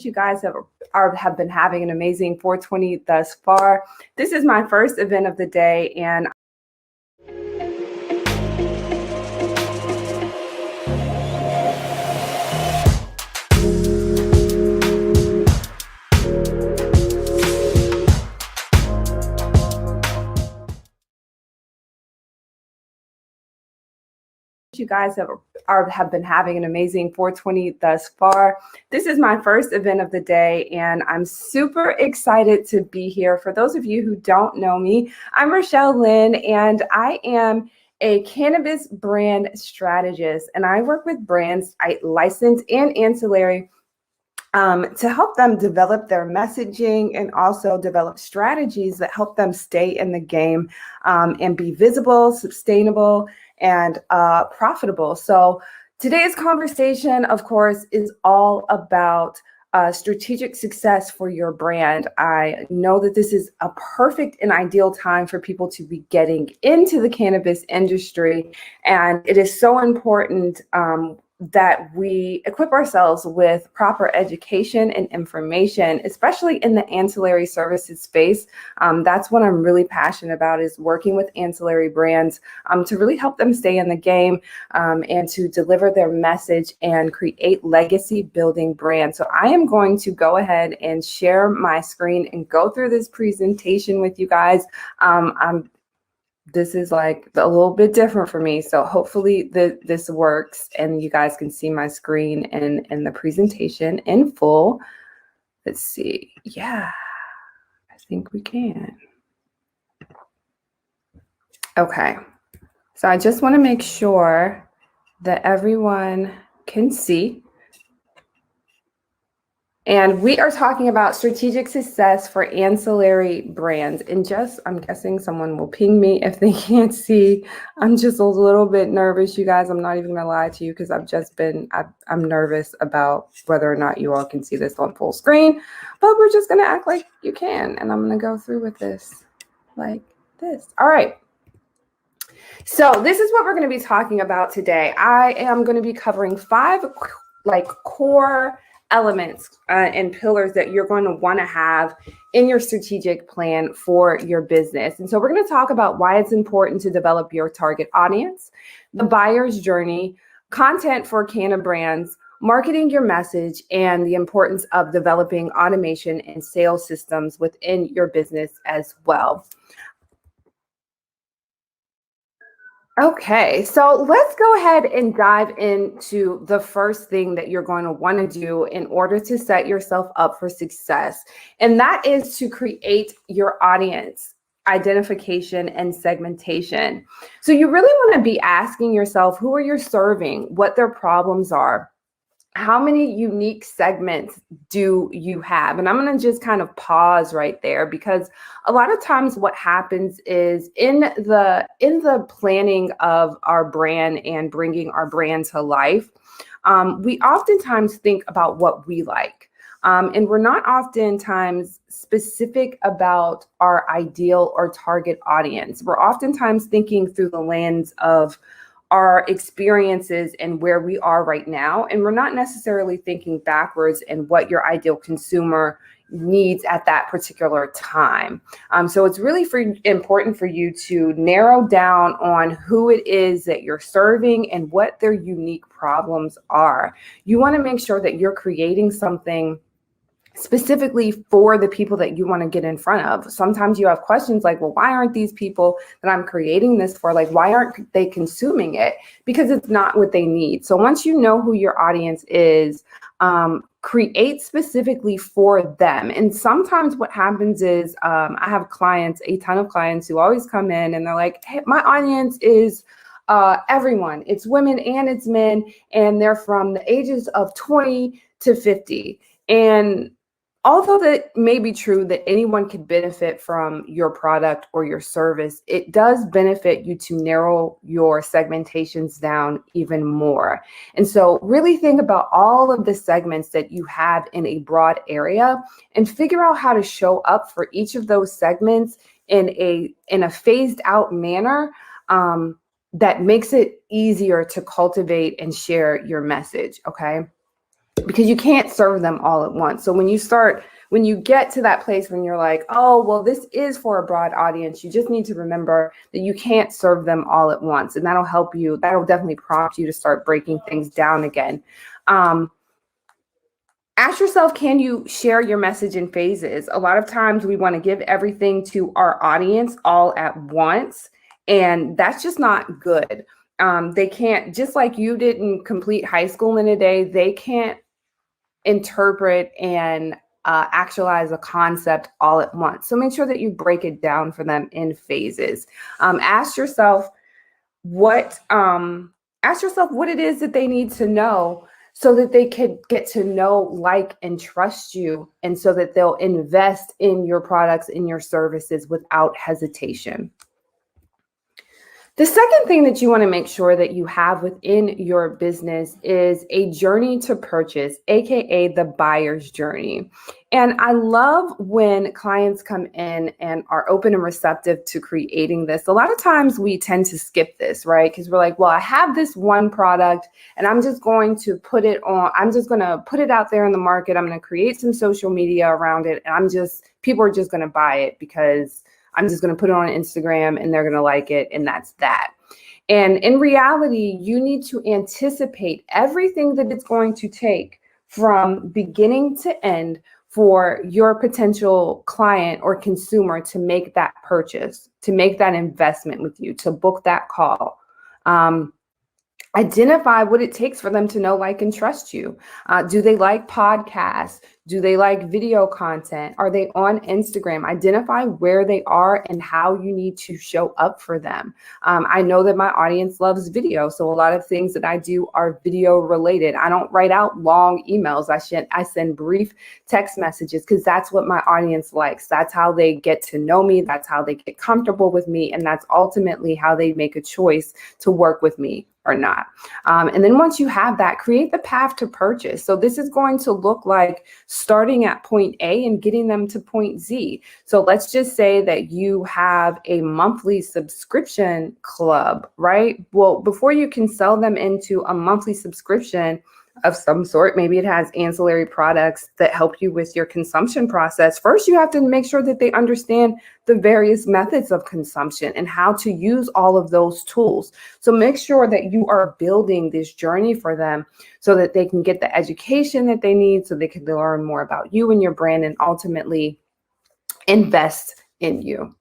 you guys have been having an amazing 420 thus far. This is my first event of the day, and you guys have been having an amazing 420 thus far. This is my first event of the day, and I'm super excited to be here. For those of you who don't know me, I'm R'Chelle Lynn, and I am a cannabis brand strategist, and I work with brands, I license and ancillary, to help them develop their messaging and also develop strategies that help them stay in the game and be visible, sustainable, and profitable. So today's conversation, of course, is all about strategic success for your brand. I know that this is a perfect and ideal time for people to be getting into the cannabis industry, and it is so important that we equip ourselves with proper education and information, especially in the ancillary services space. That's what I'm really passionate about, is working with ancillary brands to really help them stay in the game and to deliver their message and create legacy building brands. So I am going to go ahead and share my screen and go through this presentation with you guys. This is like a little bit different for me, so hopefully this works and you guys can see my screen and the presentation in full. Let's see. Yeah, I think we can. Okay, so I just want to make sure that everyone can see. And we are talking about strategic success for ancillary brands. And I'm guessing someone will ping me if they can't see. I'm just a little bit nervous, you guys. I'm not even gonna lie to you, because I'm nervous about whether or not you all can see this on full screen, but we're just gonna act like you can. And I'm gonna go through with this like this. All right. So this is what we're gonna be talking about today. I am gonna be covering 5 core elements and pillars that you're going to want to have in your strategic plan for your business. And so we're going to talk about why it's important to develop your target audience, the buyer's journey, content for canna brands, marketing your message, and the importance of developing automation and sales systems within your business as well. Okay, so let's go ahead and dive into the first thing that you're going to want to do in order to set yourself up for success. And that is to create your audience identification and segmentation. So you really want to be asking yourself, who are you serving, what their problems are? How many unique segments do you have? And I'm going to just kind of pause right there, because a lot of times what happens is in the planning of our brand and bringing our brand to life, we oftentimes think about what we like. And we're not oftentimes specific about our ideal or target audience. We're oftentimes thinking through the lens of our experiences and where we are right now. And we're not necessarily thinking backwards and what your ideal consumer needs at that particular time. So it's really important for you to narrow down on who it is that you're serving and what their unique problems are. You want to make sure that you're creating something specifically for the people that you want to get in front of. Sometimes you have questions like, well, why aren't these people that I'm creating this for, like, why aren't they consuming it? Because it's not what they need. So once you know who your audience is, create specifically for them. And sometimes what happens is I have a ton of clients who always come in and they're like, hey, my audience is everyone. It's women and it's men, and they're from the ages of 20 to 50. And although that may be true that anyone could benefit from your product or your service, it does benefit you to narrow your segmentations down even more. And so really think about all of the segments that you have in a broad area and figure out how to show up for each of those segments in a phased out manner that makes it easier to cultivate and share your message, okay? because you can't serve them all at once. So when you get to that place when you're like, oh, well, this is for a broad audience, you just need to remember that you can't serve them all at once. And that'll help you. That'll definitely prompt you to start breaking things down again. Ask yourself, can you share your message in phases? A lot of times we want to give everything to our audience all at once, and that's just not good. They can't, just like you didn't complete high school in a day, they can't interpret and actualize a concept all at once. So make sure that you break it down for them in phases. Ask yourself what it is that they need to know so that they could get to know, like, and trust you, and so that they'll invest in your products, in your services without hesitation. The second thing that you want to make sure that you have within your business is a journey to purchase, aka the buyer's journey. And I love when clients come in and are open and receptive to creating this. A lot of times we tend to skip this, right? Because we're like, well, I have this one product and I'm just going to put it out there in the market. I'm going to create some social media around it. And people are just going to buy it because I'm just going to put it on Instagram and they're going to like it. And that's that. And in reality, you need to anticipate everything that it's going to take from beginning to end for your potential client or consumer to make that purchase, to make that investment with you, to book that call. Identify what it takes for them to know, like, and trust you. Do they like podcasts? Do they like video content? Are they on Instagram? Identify where they are and how you need to show up for them. I know that my audience loves video, so a lot of things that I do are video related. I don't write out long emails. I send brief text messages because that's what my audience likes. That's how they get to know me. That's how they get comfortable with me. And that's ultimately how they make a choice to work with me or not. And then once you have that, create the path to purchase. So this is going to look like starting at point A and getting them to point Z. So let's just say that you have a monthly subscription club, right? Well, before you can sell them into a monthly subscription of some sort, maybe it has ancillary products that help you with your consumption process. First, you have to make sure that they understand the various methods of consumption and how to use all of those tools. So make sure that you are building this journey for them so that they can get the education that they need, so they can learn more about you and your brand and ultimately invest in you.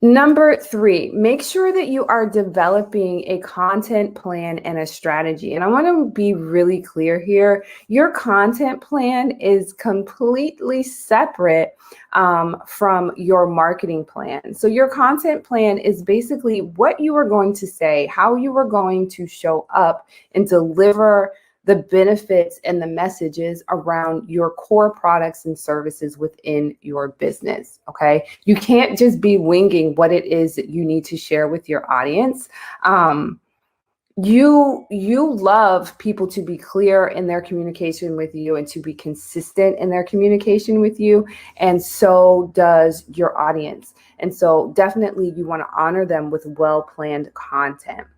Number 3, make sure that you are developing a content plan and a strategy. And I want to be really clear here. Your content plan is completely separate from your marketing plan. So your content plan is basically what you are going to say, how you are going to show up and deliver the benefits and the messages around your core products and services within your business, okay? You can't just be winging what it is that you need to share with your audience. You love people to be clear in their communication with you and to be consistent in their communication with you, and so does your audience. And so definitely you want to honor them with well-planned content.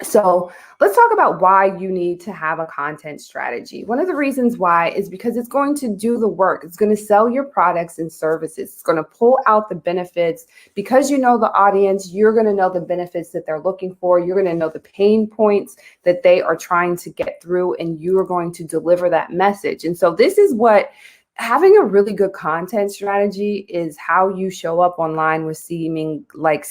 So let's talk about why you need to have a content strategy. One of the reasons why is because it's going to do the work. It's going to sell your products and services. It's going to pull out the benefits. Because you know the audience, you're going to know the benefits that they're looking for. You're going to know the pain points that they are trying to get through, and you are going to deliver that message. And so this is what having a really good content strategy is, how you show up online with seeming like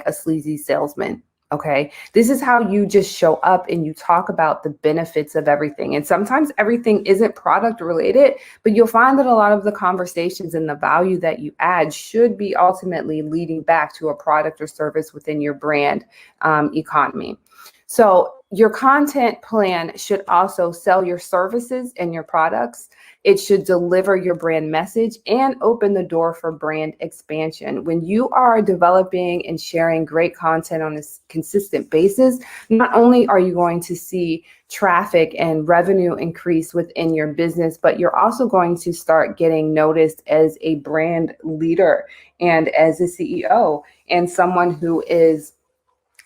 a sleazy salesman. Okay, this is how you just show up and you talk about the benefits of everything. And sometimes everything isn't product related, but you'll find that a lot of the conversations and the value that you add should be ultimately leading back to a product or service within your brand economy. So your content plan should also sell your services and your products. It should deliver your brand message and open the door for brand expansion. When you are developing and sharing great content on a consistent basis, not only are you going to see traffic and revenue increase within your business, but you're also going to start getting noticed as a brand leader and as a CEO and someone who is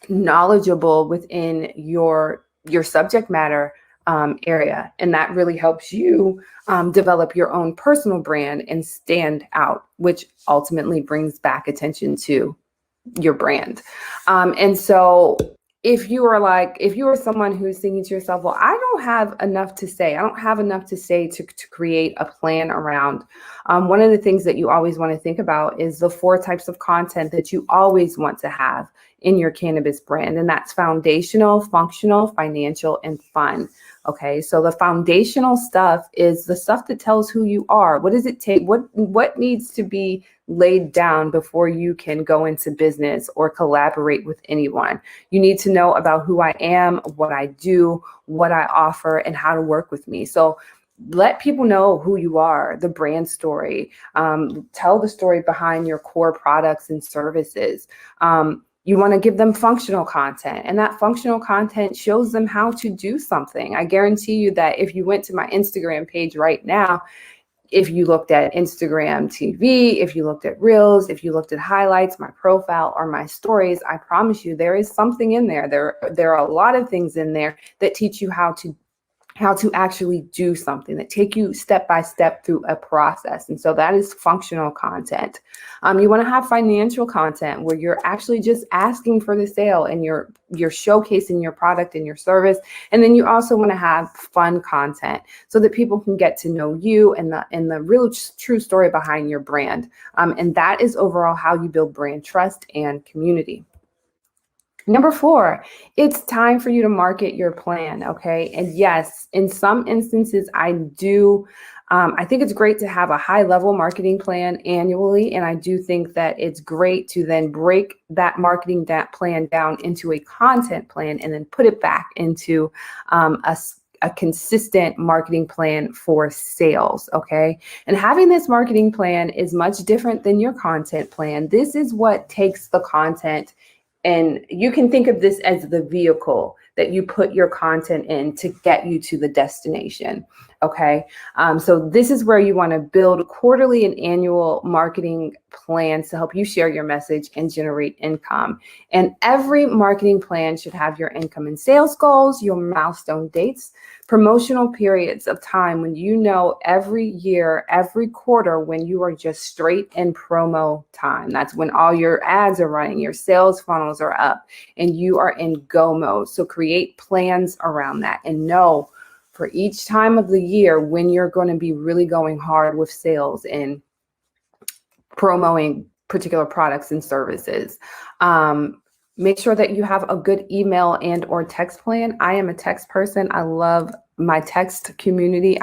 knowledgeable within your subject matter area. And that really helps you develop your own personal brand and stand out, which ultimately brings back attention to your brand. And so if you are someone who's thinking to yourself, well, I don't have enough to say. I don't have enough to say to create a plan around. One of the things that you always want to think about is the 4 types of content that you always want to have in your cannabis brand. And that's foundational, functional, financial, and fun. Okay, so the foundational stuff is the stuff that tells who you are. What does it take? What needs to be laid down before you can go into business or collaborate with anyone? You need to know about who I am, what I do, what I offer, and how to work with me. So let people know who you are, the brand story. Tell the story behind your core products and services. You want to give them functional content, and that functional content shows them how to do something. I guarantee you that if you went to my Instagram page right now, if you looked at Instagram TV, if you looked at Reels, if you looked at highlights, my profile, or my stories, I promise you there is something in there. There are a lot of things in there that teach you how to actually do something, that take you step by step through a process. And so that is functional content. You want to have financial content where you're actually just asking for the sale and you're showcasing your product and your service. And then you also want to have fun content so that people can get to know you and the real true story behind your brand. And that is overall how you build brand trust and community. Number 4, it's time for you to market your plan, okay? And yes, in some instances, I think it's great to have a high-level marketing plan annually, and I do think that it's great to then break that marketing plan down into a content plan and then put it back into a consistent marketing plan for sales, okay? And having this marketing plan is much different than your content plan. This is what takes the content, and you can think of this as the vehicle that you put your content in to get you to the destination. Okay. So this is where you want to build quarterly and annual marketing plans to help you share your message and generate income. And every marketing plan should have your income and sales goals, your milestone dates, promotional periods of time when you know every year, every quarter, when you are just straight in promo time. That's when all your ads are running, your sales funnels are up, and you are in go mode. So create plans around that and know for each time of the year when you're going to be really going hard with sales and promoting particular products and services. Make sure that you have a good email and or text plan. I am a text person. I love my text community.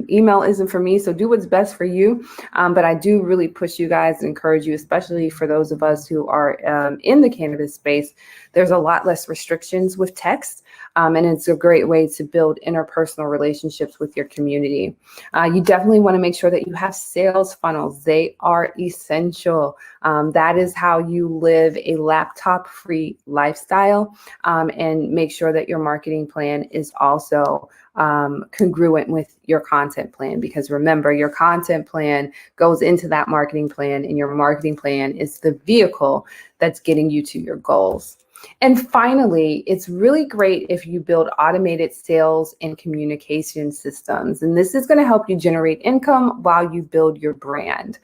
Email isn't for me, so do what's best for you. But I do really push you guys and encourage you, especially for those of us who are in the cannabis space. There's a lot less restrictions with text, and it's a great way to build interpersonal relationships with your community. You definitely want to make sure that you have sales funnels. They are essential. That is how you live a laptop-free lifestyle, and make sure that your marketing plan is also congruent with your content plan, because remember, your content plan goes into that marketing plan, and your marketing plan is the vehicle that's getting you to your goals. And finally, it's really great if you build automated sales and communication systems. And this is going to help you generate income while you build your brand.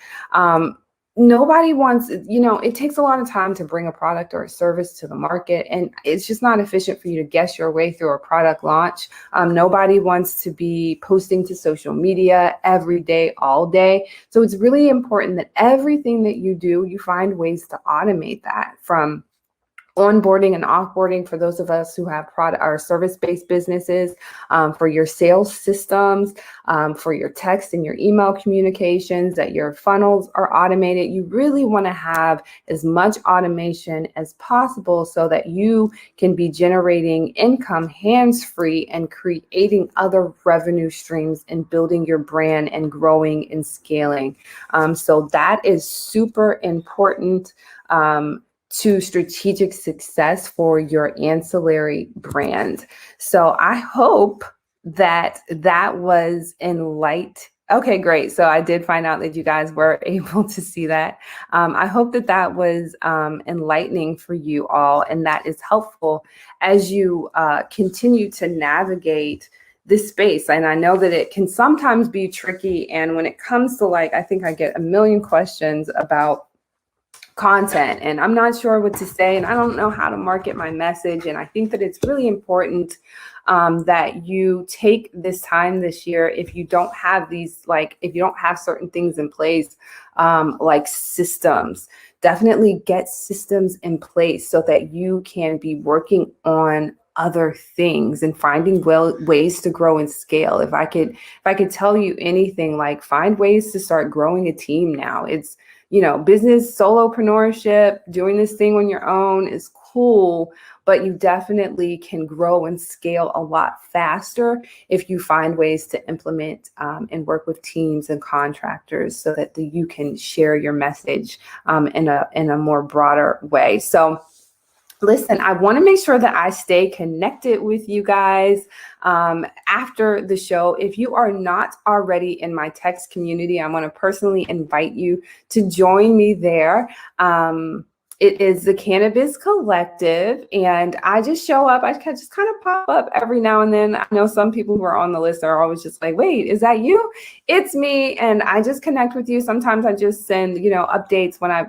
Nobody wants, it takes a lot of time to bring a product or a service to the market, and it's just not efficient for you to guess your way through a product launch. Nobody wants to be posting to social media every day, all day. So it's really important that everything that you do, you find ways to automate that, from onboarding and offboarding for those of us who have product or service-based businesses, for your sales systems, for your text and your email communications, that your funnels are automated. You really want to have as much automation as possible so that you can be generating income hands-free and creating other revenue streams and building your brand and growing and scaling. So that is super important to strategic success for your ancillary brand. So I hope that was enlightening. Okay, great. So I did find out that you guys were able to see that. I hope that was enlightening for you all, and that is helpful as you continue to navigate this space. And I know that it can sometimes be tricky. And when it comes to I think I get a million questions about content and I'm not sure what to say and I don't know how to market my message. And I think that it's really important that you take this time this year, if you don't have if you don't have certain things in place, like systems, definitely get systems in place so that you can be working on other things and finding ways to grow and scale. If I could tell you anything, find ways to start growing a team now. It's, business solopreneurship, doing this thing on your own is cool, but you definitely can grow and scale a lot faster if you find ways to implement and work with teams and contractors so that you can share your message in a more broader way. So listen, I want to make sure that I stay connected with you guys after the show. If you are not already in my text community, I want to personally invite you to join me there. It is the Cannabis Collective, and I just show up. I just kind of pop up every now and then. I know some people who are on the list are always just like, wait, is that you? It's me. And I just connect with you. Sometimes I just send, updates when I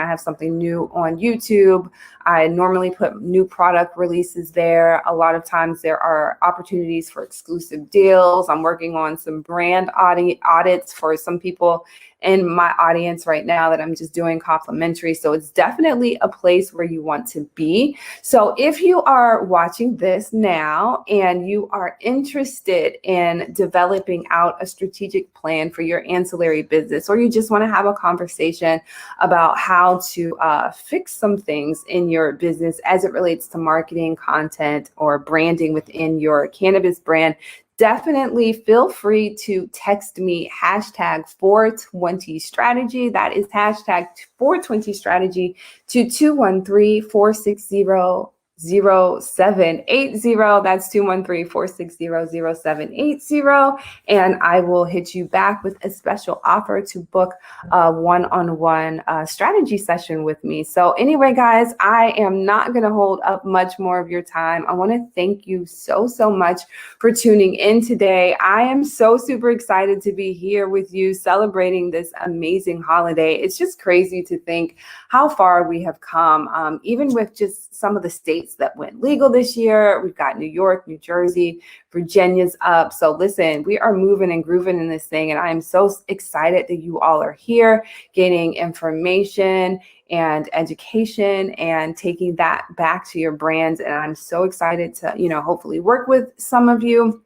have something new on YouTube. I normally put new product releases there. A lot of times there are opportunities for exclusive deals. I'm working on some brand audits for some people in my audience right now that I'm just doing complimentary. So it's definitely a place where you want to be. So if you are watching this now and you are interested in developing out a strategic plan for your ancillary business, or you just want to have a conversation about how to fix some things in your business as it relates to marketing, content, or branding within your cannabis brand, definitely feel free to text me hashtag 420strategy. That is hashtag 420strategy to 213-460-0780. That's 213-460-0780. And I will hit you back with a special offer to book a one-on-one strategy session with me. So anyway, guys, I am not going to hold up much more of your time. I want to thank you so much for tuning in today. I am so super excited to be here with you celebrating this amazing holiday. It's just crazy to think how far we have come, even with just some of the states that went legal this year. We've got New York, New Jersey, Virginia's up. So listen, we are moving and grooving in this thing. And I am so excited that you all are here gaining information and education and taking that back to your brands. And I'm so excited to, hopefully work with some of you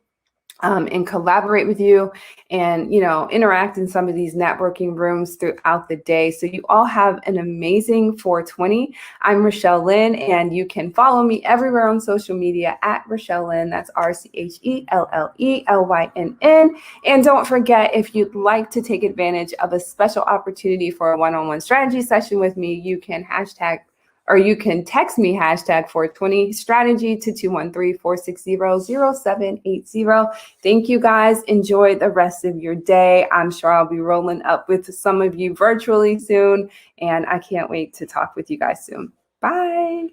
and collaborate with you and, interact in some of these networking rooms throughout the day. So you all have an amazing 420. I'm R'Chelle Lynn, and you can follow me everywhere on social media at R'Chelle Lynn. That's RCHELLELYNN. And don't forget, if you'd like to take advantage of a special opportunity for a one-on-one strategy session with me, you can text me hashtag 420strategy to 213-460-0780. Thank you guys. Enjoy the rest of your day. I'm sure I'll be rolling up with some of you virtually soon, and I can't wait to talk with you guys soon. Bye.